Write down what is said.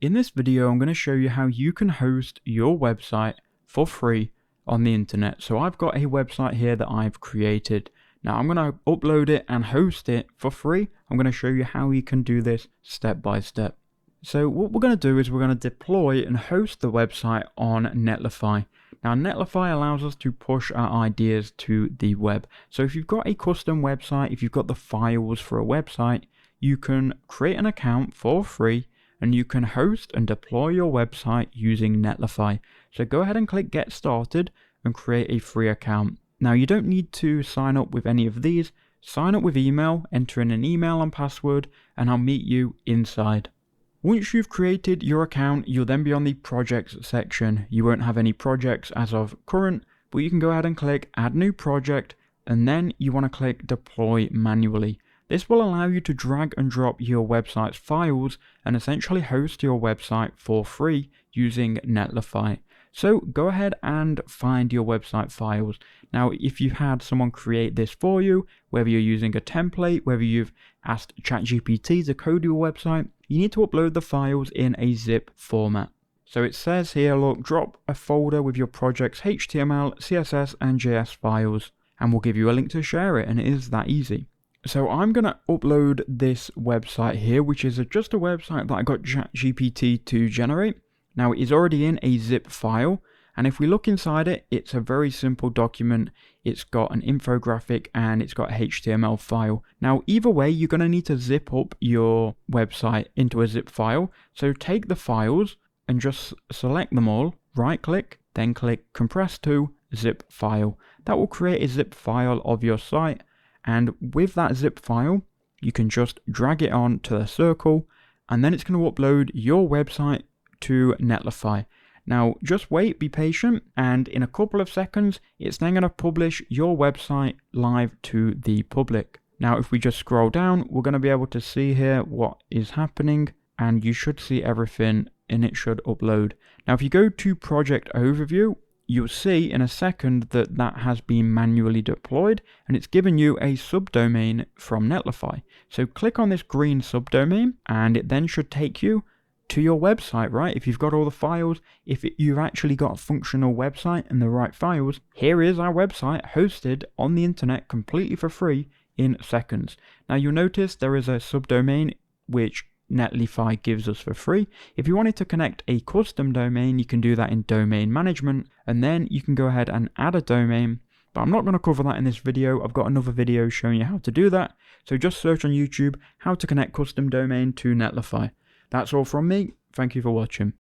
In this video, I'm going to show you how you can host your website for free on the internet. So I've got a website here that I've created. Now I'm going to upload it and host it for free. I'm going to show you how you can do this step by step. So what we're going to do is we're going to deploy and host the website on Netlify. Now Netlify allows us to push our ideas to the web. So if you've got a custom website, if you've got the files for a website, you can create an account for free and you can host and deploy your website using Netlify. So go ahead and click Get Started and create a free account. Now you don't need to sign up with any of these. Sign up with email, enter in an email and password, and I'll meet you inside. Once you've created your account, you'll then be on the projects section. You won't have any projects as of current, but you can go ahead and click Add New Project, and then you want to click Deploy Manually. This will allow you to drag and drop your website's files and essentially host your website for free using Netlify. So go ahead and find your website files. Now, if you've had someone create this for you, whether you're using a template, whether you've asked ChatGPT to code your website, you need to upload the files in a zip format. So it says here, look, drop a folder with your project's HTML, CSS, and JS files, and we'll give you a link to share it, and it is that easy. So I'm going to upload this website here, which is just a website that I got ChatGPT to generate. Now it is already in a zip file, and if we look inside it, it's a very simple document. It's got an infographic and it's got a HTML file. Now either way, you're going to need to zip up your website into a zip file. So take the files and just select them all, right click, then click Compress to Zip File. That will create a zip file of your site. And with that zip file, you can just drag it on to the circle, and then it's going to upload your website to Netlify. Now just wait, be patient, and in a couple of seconds, it's then going to publish your website live to the public. Now if we just scroll down, we're going to be able to see here what is happening, and you should see everything, and it should upload. Now if you go to Project Overview, you'll see in a second that that has been manually deployed, and it's given you a subdomain from Netlify. So click on this green subdomain and it then should take you to your website, right? If you've got all the files, you've actually got a functional website and the right files, here is our website hosted on the internet completely for free in seconds. Now you'll notice there is a subdomain which Netlify gives us for free. If you wanted to connect a custom domain, you can do that in domain management, and then you can go ahead and add a domain, but I'm not going to cover that in this video. I've got another video showing you how to do that. So just search on YouTube how to connect custom domain to Netlify. That's all from me. Thank you for watching.